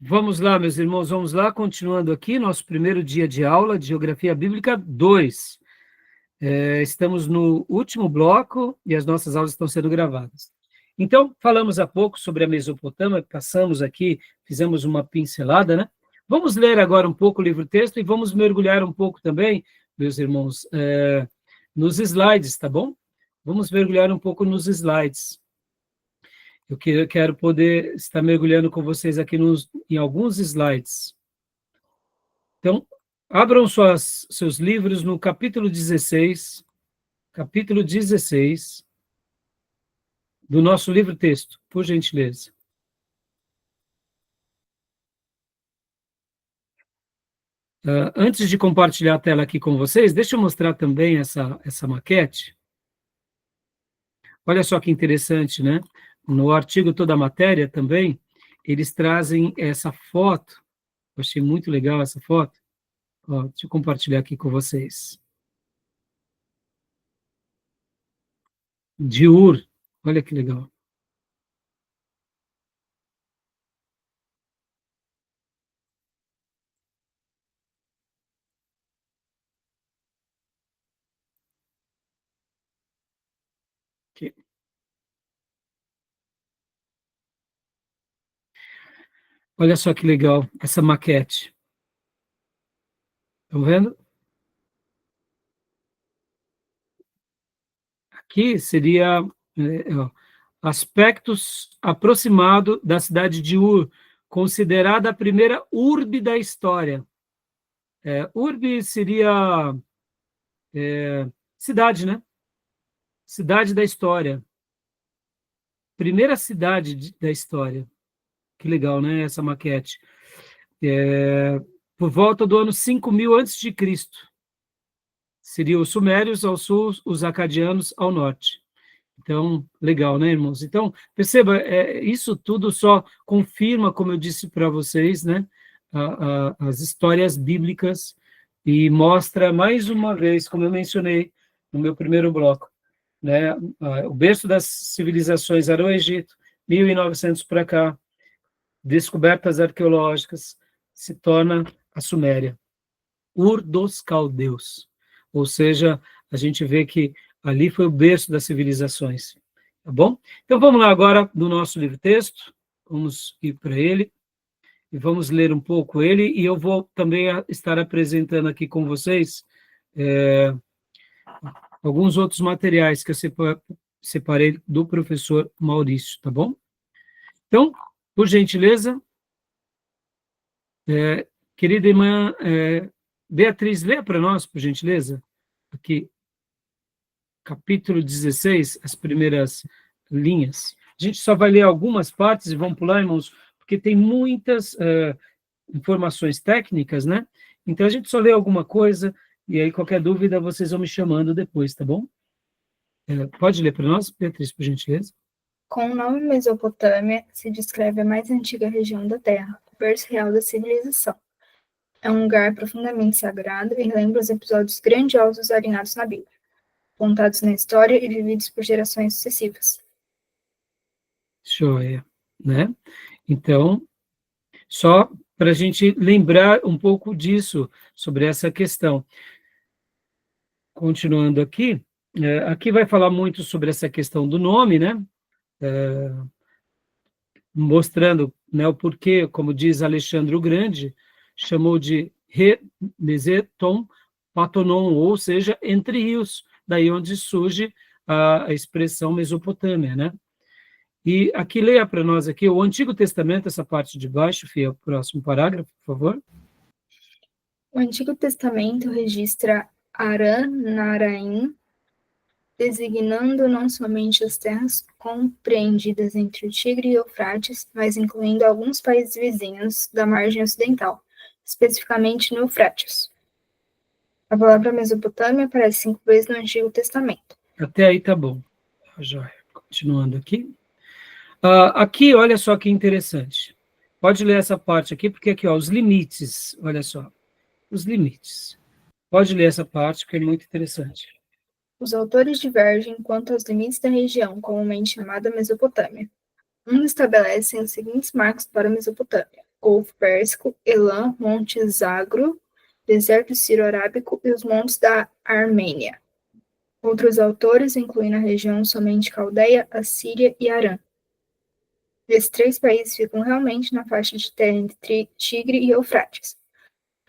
Vamos lá, meus irmãos, vamos lá, continuando aqui, nosso primeiro dia de aula de Geografia Bíblica 2. Estamos no último bloco e as nossas aulas estão sendo gravadas. Então, falamos há pouco sobre a Mesopotâmia, passamos aqui, fizemos uma pincelada, né? Vamos ler agora um pouco o livro-texto e vamos mergulhar um pouco também, meus irmãos, nos slides, tá bom? Vamos mergulhar um pouco nos slides. Eu quero poder estar mergulhando com vocês aqui em alguns slides. Então, abram seus livros no capítulo 16 do nosso livro-texto, por gentileza. Antes de compartilhar a tela aqui com vocês, deixa eu mostrar também essa maquete. Olha só que interessante, né? No artigo Toda a Matéria também, eles trazem essa foto. Eu achei muito legal essa foto. Ó, deixa eu compartilhar aqui com vocês. De Ur. Olha que legal. Aqui. Olha só que legal essa maquete. Estão vendo? Aqui seria aspectos aproximados da cidade de Ur, considerada a primeira urbe da história. Urbe seria cidade, né? Cidade da história. Primeira cidade da história. Que legal, né? Essa maquete. Por volta do ano 5000 a.C. Seriam os sumérios ao sul, os acadianos ao norte. Então, legal, né, irmãos? Então, perceba, isso tudo só confirma, como eu disse para vocês, né, as histórias bíblicas e mostra mais uma vez, como eu mencionei no meu primeiro bloco, né, o berço das civilizações era o Egito, 1900 para cá, descobertas arqueológicas, se torna a Suméria, Ur dos Caldeus. Ou seja, a gente vê que ali foi o berço das civilizações, tá bom? Então vamos lá agora do nosso livro-texto, vamos ir para ele e vamos ler um pouco ele, e eu vou também estar apresentando aqui com vocês alguns outros materiais que eu separei do professor Maurício, tá bom? Então, por gentileza, querida irmã Beatriz, lê para nós, por gentileza, aqui, capítulo 16, as primeiras linhas. A gente só vai ler algumas partes e vamos pular, irmãos, porque tem muitas informações técnicas, né? Então a gente só lê alguma coisa e aí qualquer dúvida vocês vão me chamando depois, tá bom? Pode ler para nós, Beatriz, por gentileza? Com o nome Mesopotâmia se descreve a mais antiga região da Terra, o berço real da civilização. É um lugar profundamente sagrado e lembra os episódios grandiosos alinhados na Bíblia, contados na história e vividos por gerações sucessivas. Joia, né? Então, só para a gente lembrar um pouco disso, sobre essa questão. Continuando aqui, aqui vai falar muito sobre essa questão do nome, né? Mostrando, né, o porquê, como diz Alexandre o Grande, chamou de Re-Meseton Patonon, ou seja, entre rios, daí onde surge a expressão Mesopotâmia, né? E aqui, leia para nós aqui o Antigo Testamento, essa parte de baixo, Fia, o próximo parágrafo, por favor. O Antigo Testamento registra Aran-Naraim, designando não somente as terras compreendidas entre o Tigre e o Eufrates, mas incluindo alguns países vizinhos da margem ocidental, especificamente no Eufrates. A palavra Mesopotâmia aparece 5 vezes no Antigo Testamento. Até aí tá bom. Joia. Continuando aqui. Aqui, olha só que interessante. Pode ler essa parte aqui, porque aqui, ó, os limites, olha só, os limites. Pode ler essa parte, que é muito interessante. Os autores divergem quanto aos limites da região, comumente chamada Mesopotâmia. Uns estabelecem os seguintes marcos para a Mesopotâmia. Golfo Pérsico, Elam, Monte Zagro, deserto Sírio-Arábico e os montes da Armênia. Outros autores incluem na região somente Caldeia, Assíria e Arã. Esses 3 países ficam realmente na faixa de terra entre Tigre e Eufrates,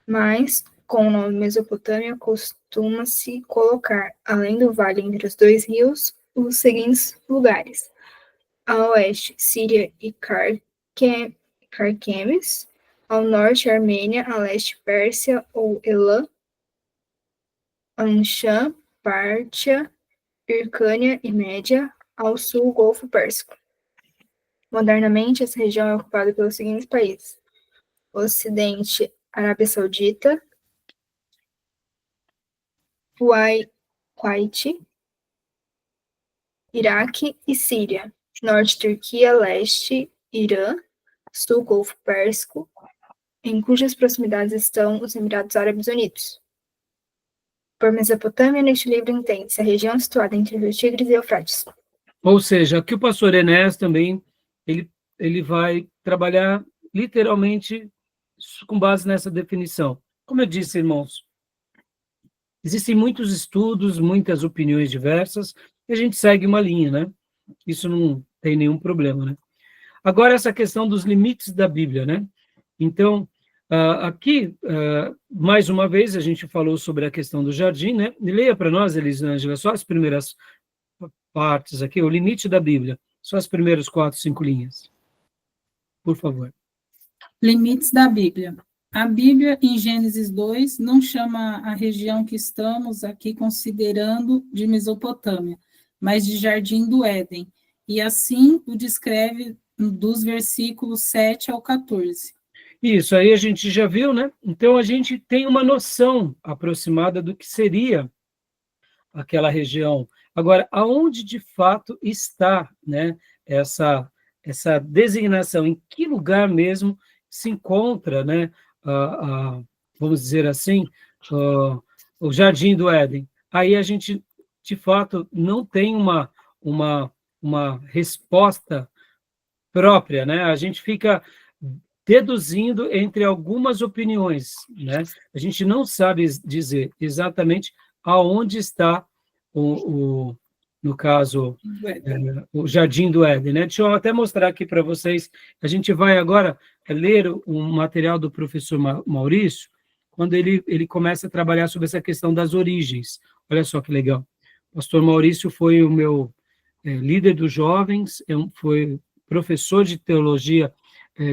mas com o nome Mesopotâmia costuma-se colocar, além do vale entre os 2 rios, os seguintes lugares: a oeste, Síria e Carquemes; ao norte, Armênia; a leste, Pérsia ou Elam; Anshan, Pártia, Hircânia e Média; ao sul, Golfo Pérsico. Modernamente, essa região é ocupada pelos seguintes países: Ocidente, Arábia Saudita, Kuwait, Iraque e Síria; norte, Turquia; leste, Irã; sul, Golfo Pérsico, em cujas proximidades estão os Emirados Árabes Unidos. Por Mesopotâmia, neste livro entende-se a região situada entre os Tigres e Eufrates. Ou seja, aqui o pastor Enéas também, ele vai trabalhar literalmente com base nessa definição. Como eu disse, irmãos, existem muitos estudos, muitas opiniões diversas, e a gente segue uma linha, né? Isso não tem nenhum problema, né? Agora, essa questão dos limites da Bíblia, né? Então, aqui, mais uma vez, a gente falou sobre a questão do jardim, né? Leia para nós, Elisângela, só as primeiras partes aqui, o limite da Bíblia, só as primeiras 4, 5 linhas. Por favor. Limites da Bíblia. A Bíblia, em Gênesis 2, não chama a região que estamos aqui considerando de Mesopotâmia, mas de Jardim do Éden, e assim o descreve dos versículos 7 ao 14. Isso, aí a gente já viu, né? Então, a gente tem uma noção aproximada do que seria aquela região. Agora, aonde de fato está, né, essa designação, em que lugar mesmo se encontra, né, vamos dizer assim, o Jardim do Éden? Aí a gente, de fato, não tem uma resposta própria, né? A gente fica deduzindo entre algumas opiniões, né? A gente não sabe dizer exatamente aonde está no caso, o Jardim do Éden, né? Deixa eu até mostrar aqui para vocês. A gente vai agora ler um material do professor Maurício, quando ele começa a trabalhar sobre essa questão das origens. Olha só que legal. O pastor Maurício foi o meu líder dos jovens, foi professor de teologia,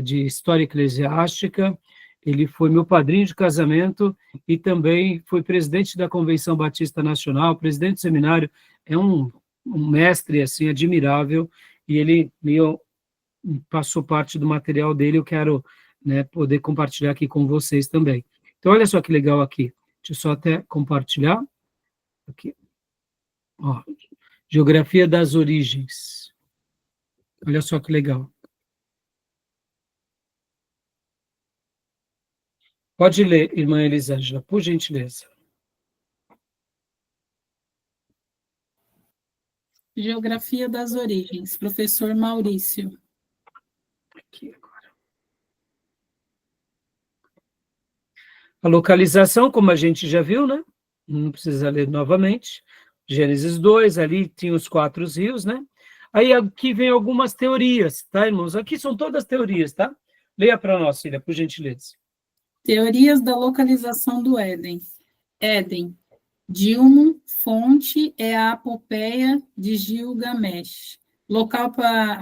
de história eclesiástica, ele foi meu padrinho de casamento e também foi presidente da Convenção Batista Nacional, presidente do seminário, é um mestre assim admirável, e ele me passou parte do material dele, eu quero, né, poder compartilhar aqui com vocês também. Então, olha só que legal aqui, deixa eu só até compartilhar, aqui, ó, Geografia das Origens, olha só que legal. Pode ler, irmã Elisângela, por gentileza. Geografia das Origens, professor Maurício. Aqui agora. A localização, como a gente já viu, né? Não precisa ler novamente. Gênesis 2, ali tinha os 4 rios, né? Aí aqui vem algumas teorias, tá, irmãos? Aqui são todas teorias, tá? Leia para nós, filha, por gentileza. Teorias da localização do Éden. Éden. Dilmo, fonte é a Apopeia de Gilgamesh, local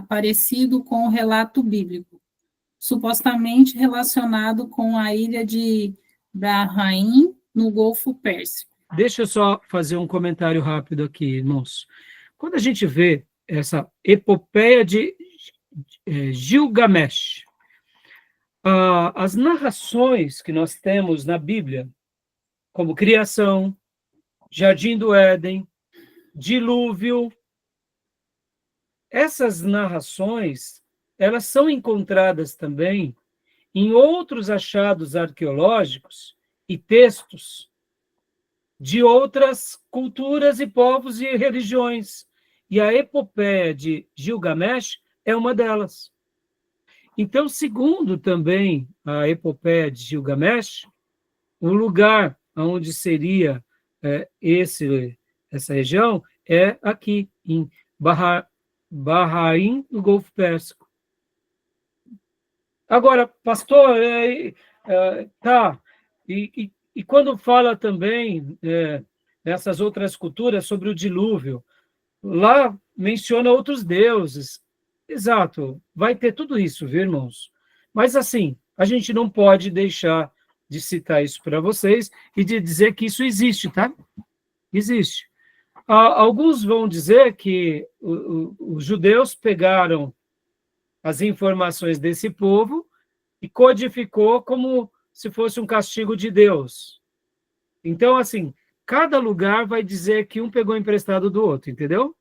parecido com o relato bíblico, supostamente relacionado com a ilha de Bahrain, no Golfo Pérsico. Deixa eu só fazer um comentário rápido aqui, irmãos. Quando a gente vê essa epopeia de Gilgamesh, as narrações que nós temos na Bíblia, como criação, Jardim do Éden, dilúvio, essas narrações, elas são encontradas também em outros achados arqueológicos e textos de outras culturas e povos e religiões. E a epopeia de Gilgamesh é uma delas. Então, segundo também a epopeia de Gilgamesh, o lugar onde seria essa região é aqui, em Bahrein, no Golfo Pérsico. Agora, pastor, tá, e quando fala também nessas outras culturas sobre o dilúvio, lá menciona outros deuses. Exato, vai ter tudo isso, viu, irmãos? Mas, assim, a gente não pode deixar de citar isso para vocês e de dizer que isso existe, tá? Existe. Alguns vão dizer que os judeus pegaram as informações desse povo e codificou como se fosse um castigo de Deus. Então, assim, cada lugar vai dizer que um pegou emprestado do outro, entendeu?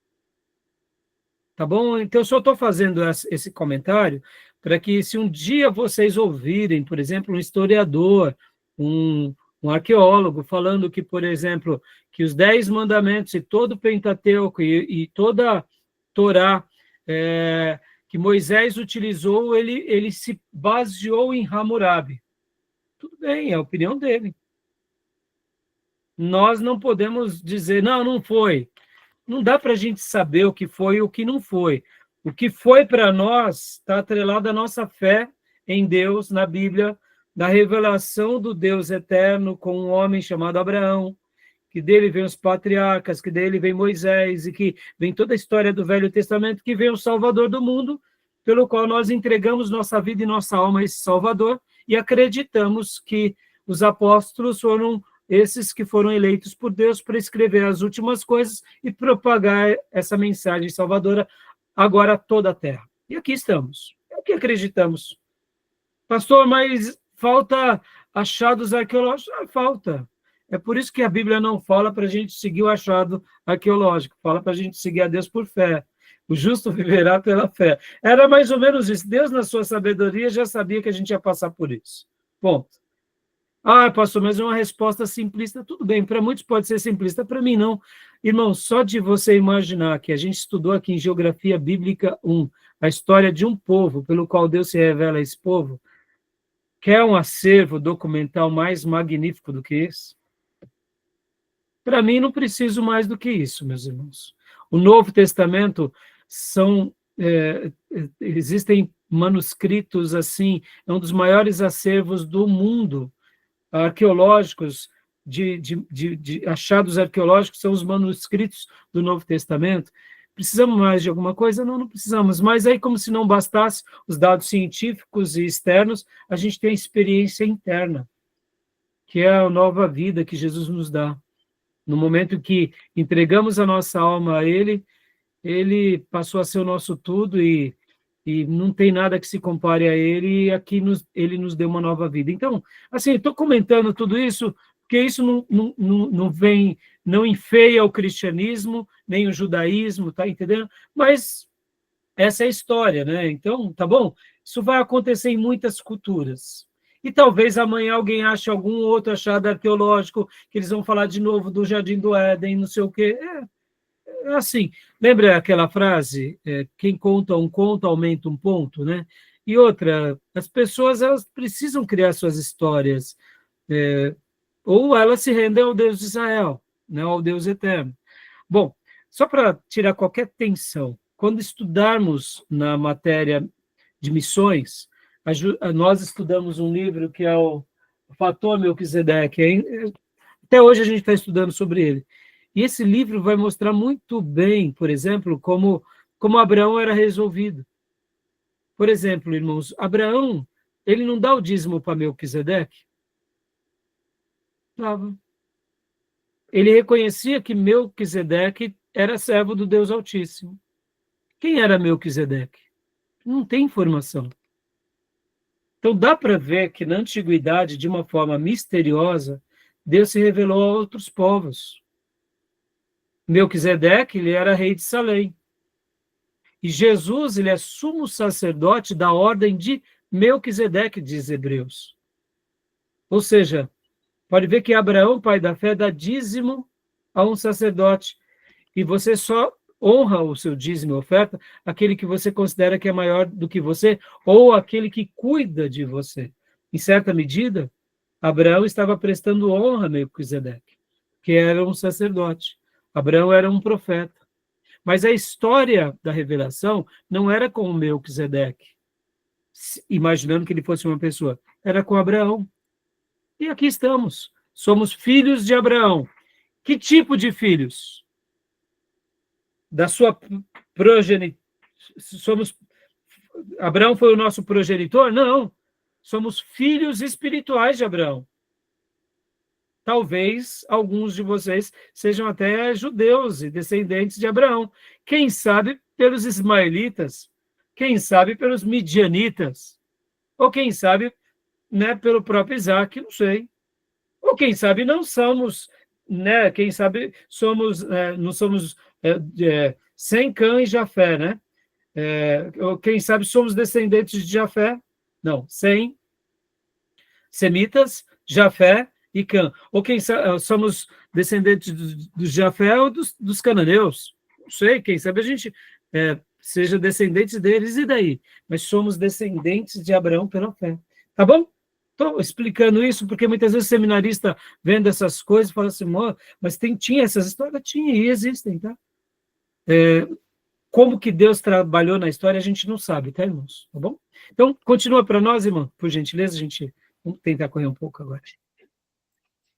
Tá bom? Então, eu só estou fazendo esse comentário para que, se um dia vocês ouvirem, por exemplo, um historiador, um arqueólogo falando que, por exemplo, que os 10 mandamentos e todo o Pentateuco e toda a Torá que Moisés utilizou, ele se baseou em Hammurabi. Tudo bem, é a opinião dele. Nós não podemos dizer, não foi. Não dá para a gente saber o que foi e o que não foi. O que foi para nós está atrelado à nossa fé em Deus, na Bíblia, da revelação do Deus eterno com um homem chamado Abraão, que dele vem os patriarcas, que dele vem Moisés, e que vem toda a história do Velho Testamento, que vem o Salvador do mundo, pelo qual nós entregamos nossa vida e nossa alma a esse Salvador, e acreditamos que os apóstolos foram esses que foram eleitos por Deus para escrever as últimas coisas e propagar essa mensagem salvadora agora a toda a terra. E aqui estamos. É o que acreditamos. Pastor, mas falta achados arqueológicos? Falta. É por isso que a Bíblia não fala para a gente seguir o achado arqueológico, fala para a gente seguir a Deus por fé. O justo viverá pela fé. Era mais ou menos isso. Deus, na sua sabedoria, já sabia que a gente ia passar por isso. Ponto. Pastor, mas é uma resposta simplista. Tudo bem, para muitos pode ser simplista, para mim não. Irmão, só de você imaginar que a gente estudou aqui em Geografia Bíblica 1, a história de um povo, pelo qual Deus se revela a esse povo, quer um acervo documental mais magnífico do que esse? Para mim, não preciso mais do que isso, meus irmãos. O Novo Testamento existem manuscritos assim, é um dos maiores acervos do mundo, arqueológicos, de achados arqueológicos, são os manuscritos do Novo Testamento. Precisamos mais de alguma coisa? Não precisamos. Mas aí, como se não bastasse os dados científicos e externos, a gente tem a experiência interna, que é a nova vida que Jesus nos dá. No momento que entregamos a nossa alma a Ele, Ele passou a ser o nosso tudo e não tem nada que se compare a Ele, e aqui Ele nos deu uma nova vida. Então, assim, estou comentando tudo isso, porque isso não enfeia o cristianismo, nem o judaísmo, tá entendendo? Mas essa é a história, né? Então, tá bom? Isso vai acontecer em muitas culturas. E talvez amanhã alguém ache algum outro achado arqueológico, que eles vão falar de novo do Jardim do Éden, não sei o quê. Assim, lembra aquela frase, quem conta um conto aumenta um ponto, né? E outra, as pessoas elas precisam criar suas histórias, ou elas se rendem ao Deus de Israel, né, ao Deus eterno. Bom, só para tirar qualquer tensão, quando estudarmos na matéria de missões, nós estudamos um livro que é o Fator Melquisedeque, até hoje a gente está estudando sobre ele. E esse livro vai mostrar muito bem, por exemplo, como Abraão era resolvido. Por exemplo, irmãos, Abraão, ele não dá o dízimo para Melquisedeque? Dava. Ele reconhecia que Melquisedeque era servo do Deus Altíssimo. Quem era Melquisedeque? Não tem informação. Então, dá para ver que na antiguidade, de uma forma misteriosa, Deus se revelou a outros povos. Melquisedeque, ele era rei de Salém. E Jesus, ele é sumo sacerdote da ordem de Melquisedeque, diz Hebreus. Ou seja, pode ver que Abraão, pai da fé, dá dízimo a um sacerdote. E você só honra o seu dízimo e oferta aquele que você considera que é maior do que você, ou aquele que cuida de você. Em certa medida, Abraão estava prestando honra a Melquisedeque, que era um sacerdote. Abraão era um profeta. Mas a história da revelação não era com Melquisedeque, imaginando que ele fosse uma pessoa. Era com Abraão. E aqui estamos. Somos filhos de Abraão. Que tipo de filhos? Da sua progenitora. Abraão foi o nosso progenitor? Não. Somos filhos espirituais de Abraão. Talvez alguns de vocês sejam até judeus e descendentes de Abraão. Quem sabe pelos ismaelitas, quem sabe pelos midianitas, ou quem sabe, né, pelo próprio Isaac, não sei. Ou quem sabe não somos, né, quem sabe somos, não somos Sem, Cã e Jafé, né? Ou quem sabe somos descendentes de Jafé, não, Sem, semitas, Jafé e Cã. Ou quem sabe somos descendentes do Jafé ou dos cananeus. Não sei, quem sabe a gente seja descendente deles e daí. Mas somos descendentes de Abraão pela fé. Tá bom? Estou explicando isso porque muitas vezes o seminarista vendo essas coisas fala assim, mas tinha essas histórias? Tinha e existem, tá? Como que Deus trabalhou na história, a gente não sabe, tá, irmãos? Tá bom? Então, continua para nós, irmão, por gentileza, vamos tentar correr um pouco agora.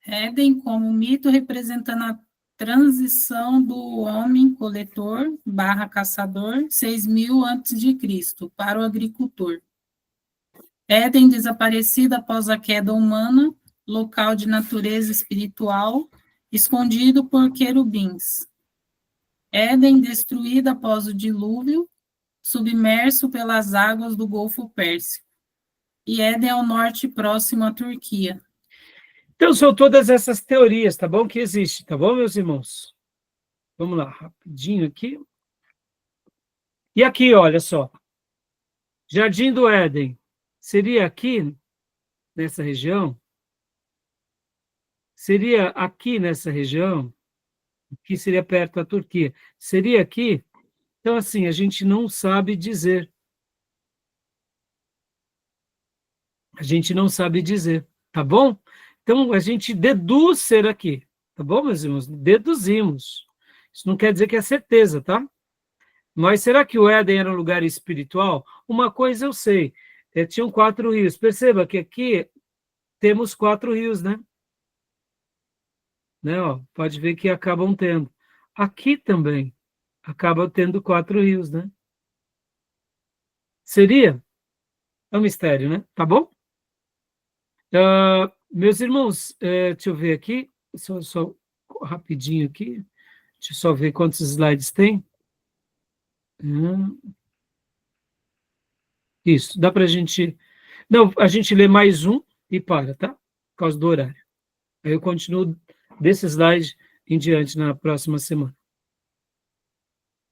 Éden como mito representando a transição do homem coletor / caçador 6.000 a.C. para o agricultor. Éden desaparecido após a queda humana, local de natureza espiritual, escondido por querubins. Éden destruído após o dilúvio, submerso pelas águas do Golfo Pérsico. E Éden ao norte, próximo à Turquia. Então, são todas essas teorias, tá bom? Que existem, tá bom, meus irmãos? Vamos lá, rapidinho aqui. E aqui, olha só. Jardim do Éden. Seria aqui, nessa região? Seria aqui nessa região? Que seria perto da Turquia. Seria aqui? Então, assim, a gente não sabe dizer. A gente não sabe dizer, tá bom? Então, a gente deduz ser aqui, tá bom, meus irmãos? Deduzimos. Isso não quer dizer que é certeza, tá? Mas será que o Éden era um lugar espiritual? Uma coisa eu sei, tinham 4 rios. Perceba que aqui temos 4 rios, né? Ó, pode ver que acabam tendo. Aqui também acaba tendo 4 rios, né? Seria? É um mistério, né? Tá bom? Meus irmãos, deixa eu ver aqui, só rapidinho aqui, deixa eu só ver quantos slides tem. Isso, dá para a gente... Não, a gente lê mais um e para, tá? Por causa do horário. Aí eu continuo desse slide em diante na próxima semana.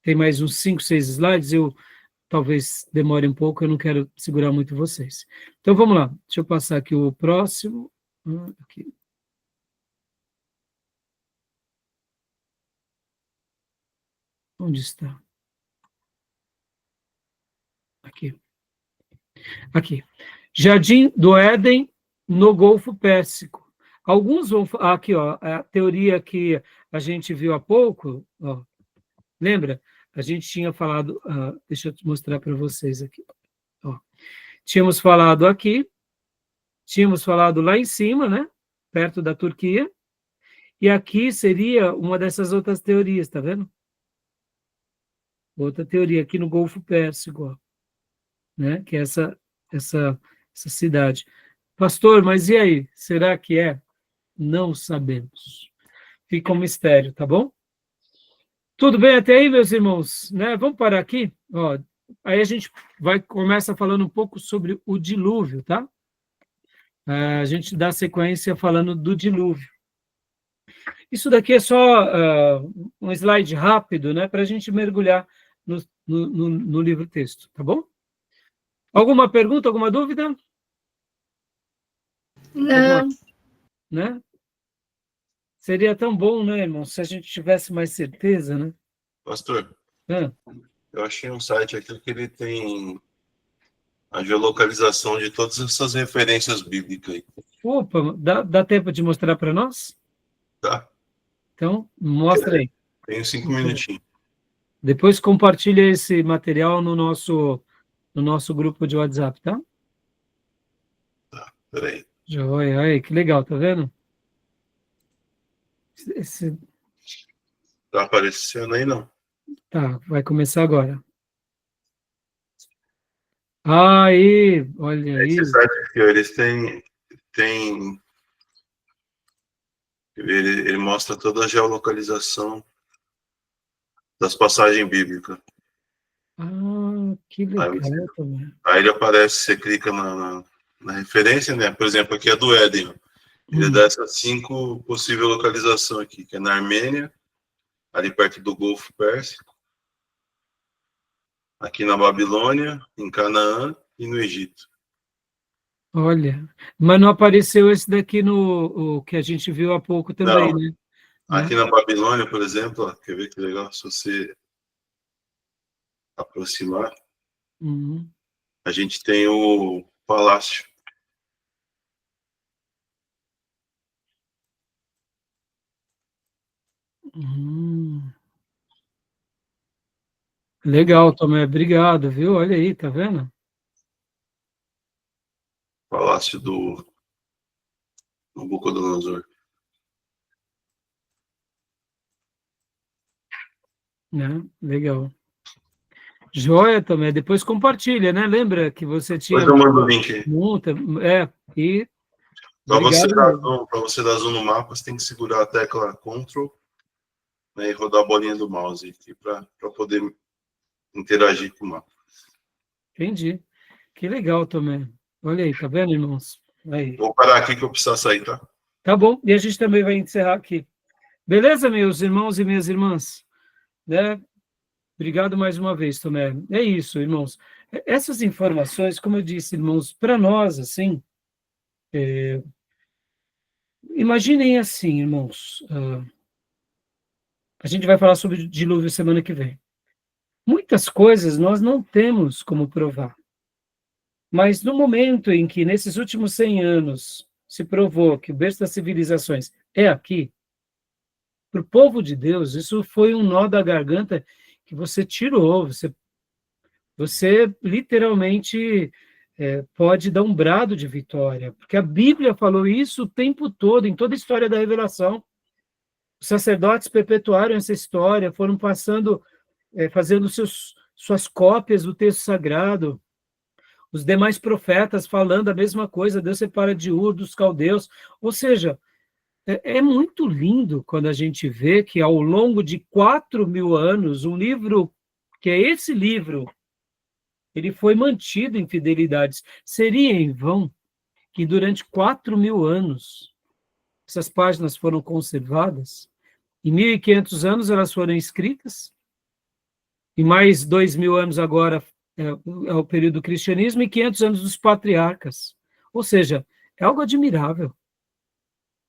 Tem mais uns 5, 6 slides, eu talvez demore um pouco, eu não quero segurar muito vocês. Então, vamos lá, deixa eu passar aqui o próximo. Aqui. Onde está? Aqui. Jardim do Éden no Golfo Pérsico. Alguns vão... Aqui, ó, a teoria que a gente viu há pouco, ó, lembra? A gente tinha falado... deixa eu mostrar para vocês aqui. Ó. Tínhamos falado aqui, tínhamos falado lá em cima, né? Perto da Turquia. E aqui seria uma dessas outras teorias, tá vendo? Outra teoria aqui no Golfo Pérsico, ó, né? Que é essa cidade. Pastor, mas e aí? Será que é? Não sabemos. Fica um mistério, tá bom? Tudo bem até aí, meus irmãos? Né? Vamos parar aqui? Ó, aí a gente começa falando um pouco sobre o dilúvio, tá? A gente dá sequência falando do dilúvio. Isso daqui é só um slide rápido, né? Para a gente mergulhar no livro-texto, tá bom? Alguma pergunta, alguma dúvida? Não. Né? Seria tão bom, né, irmão, se a gente tivesse mais certeza, né? Pastor, Ah, Eu achei um site aqui que ele tem a geolocalização de todas essas referências bíblicas aí, opa, dá tempo de mostrar para nós? tá? Então, mostra aí. Tenho 5 minutinhos. Depois compartilha esse material no nosso grupo de WhatsApp, tá? Peraí. Joia, aí, que legal, tá vendo? Esse, Tá aparecendo aí, não? tá, vai começar agora. Aí, olha aí. Esse site aqui, ó, eles têm ele mostra toda a geolocalização das passagens bíblicas. Ah, que Aí, legal também. aí ele aparece, você clica na referência, né? Por exemplo, aqui é do Éden. Ele dá essas 5 possíveis localizações aqui, que é na Armênia, ali perto do Golfo Pérsico, aqui na Babilônia, em Canaã e no Egito. Olha, mas não apareceu esse daqui o que a gente viu há pouco também, Não, né? aqui na Babilônia, por exemplo, ó, quer ver que legal? Se você aproximar, Uhum. a gente tem o palácio. Uhum. Legal, Tomé, obrigado, viu? Olha aí, tá vendo? Palácio do Nabucodonosor. Né? Legal. Joia, Tomé, depois compartilha, né? Lembra que você tinha Depois eu mando o link aí. multa? E Para obrigado. você dar zoom no mapa, você tem que segurar a tecla Ctrl, né, e rodar a bolinha do mouse aqui para poder interagir com o mapa. Entendi. Que legal, Tomé. Olha aí, tá vendo, irmãos? Aí. Vou parar aqui que eu preciso sair, tá? Tá bom, e a gente também vai encerrar aqui. Beleza, meus irmãos e minhas irmãs? Né? Obrigado mais uma vez, Tomé. É isso, irmãos. Essas informações, como eu disse, irmãos, para nós, assim, imaginem assim, irmãos, a gente vai falar sobre dilúvio semana que vem. Muitas coisas nós não temos como provar, mas no momento em que, nesses últimos 100 anos, se provou que o berço das civilizações é aqui, para o povo de Deus, isso foi um nó da garganta que você tirou, você literalmente pode dar um brado de vitória, porque a Bíblia falou isso o tempo todo, em toda a história da revelação. Os sacerdotes perpetuaram essa história, foram passando, fazendo suas cópias do texto sagrado, os demais profetas falando a mesma coisa, Deus separa de Ur dos caldeus, ou seja, é muito lindo quando a gente vê que ao longo de 4.000 anos, um livro, que é esse livro, ele foi mantido em fidelidades. Seria em vão que durante 4.000 anos essas páginas foram conservadas? Em 1.500 anos elas foram escritas, e mais 2.000 anos agora é o período do cristianismo, e 500 anos dos patriarcas. Ou seja, é algo admirável.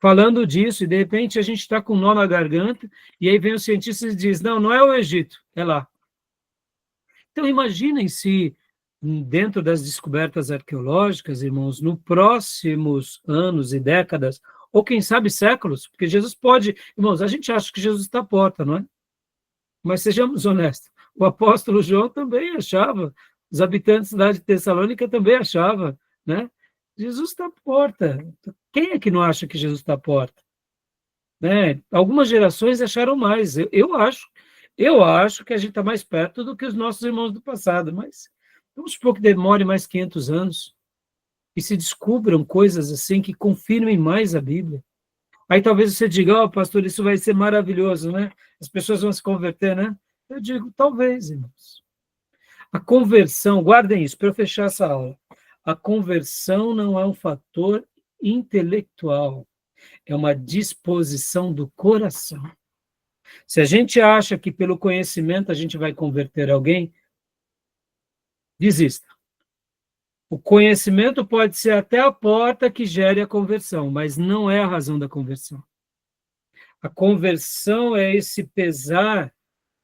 Falando disso, e de repente a gente está com um nó na garganta, e aí vem o cientista e diz, não é o Egito, é lá. Então imaginem se, dentro das descobertas arqueológicas, irmãos, nos próximos anos e décadas, ou quem sabe séculos, porque Jesus pode... Irmãos, a gente acha que Jesus está à porta, não é? Mas sejamos honestos, o apóstolo João também achava, os habitantes da cidade de Tessalônica também achavam, né? Jesus está à porta. Quem é que não acha que Jesus está à porta? Né? Algumas gerações acharam mais. Eu acho que a gente está mais perto do que os nossos irmãos do passado, mas vamos supor que demore mais 500 anos e se descubram coisas assim que confirmem mais a Bíblia. Aí talvez você diga, pastor, isso vai ser maravilhoso, né? As pessoas vão se converter, né? Eu digo, talvez, irmãos. A conversão, guardem isso, para eu fechar essa aula. A conversão não é um fator intelectual, é uma disposição do coração. Se a gente acha que pelo conhecimento a gente vai converter alguém, desista. O conhecimento pode ser até a porta que gere a conversão, mas não é a razão da conversão. A conversão é esse pesar,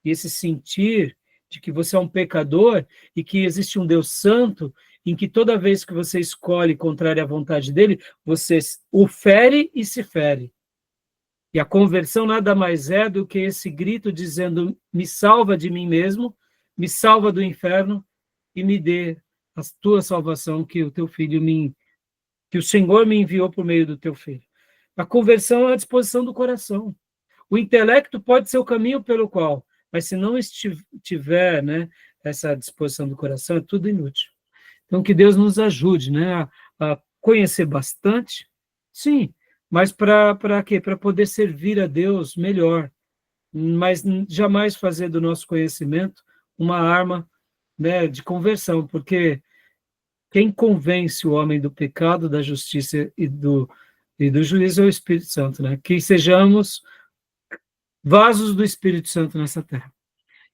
esse sentir de que você é um pecador e que existe um Deus santo, em que toda vez que você escolhe contrário à vontade dele, você o fere e se fere. E a conversão nada mais é do que esse grito dizendo: me salva de mim mesmo, me salva do inferno e me dê a tua salvação que o teu filho que o Senhor me enviou por meio do teu filho. A conversão é a disposição do coração. O intelecto pode ser o caminho pelo qual, mas se não tiver, né, essa disposição do coração, é tudo inútil. Então, que Deus nos ajude, né, a conhecer bastante, sim, mas para quê? Para poder servir a Deus melhor, mas jamais fazer do nosso conhecimento uma arma, né, de conversão, porque quem convence o homem do pecado, da justiça e do juízo é o Espírito Santo, né? Que sejamos vasos do Espírito Santo nessa terra.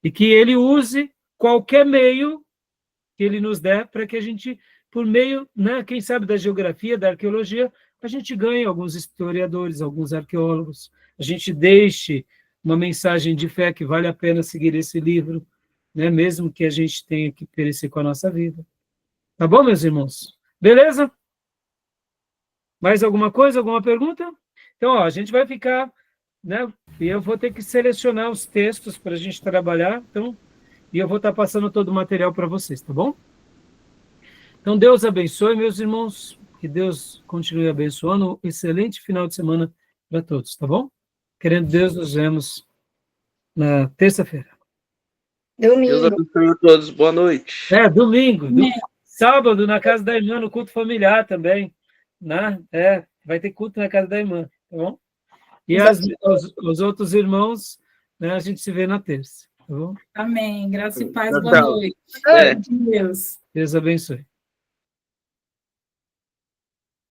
E que ele use qualquer meio que ele nos der para que a gente, por meio, né, quem sabe da geografia, da arqueologia, a gente ganhe alguns historiadores, alguns arqueólogos, a gente deixe uma mensagem de fé que vale a pena seguir esse livro, né, mesmo que a gente tenha que perecer com a nossa vida. Tá bom, meus irmãos? Beleza? Mais alguma coisa, alguma pergunta? Então, ó, a gente vai ficar, né, e eu vou ter que selecionar os textos para a gente trabalhar, então, e eu vou estar passando todo o material para vocês, tá bom? Então, Deus abençoe, meus irmãos, que Deus continue abençoando. Um excelente final de semana para todos, tá bom? Querendo Deus, nos vemos na terça-feira. Deus Domingo. abençoe a todos. Boa noite. Domingo. Sábado, na casa da irmã, no culto familiar também. Né? Vai ter culto na casa da irmã, tá bom? E os outros irmãos, né, a gente se vê na terça, tá bom? Amém. Graça e paz. Tchau, Boa tchau. noite. É. Deus. Deus abençoe.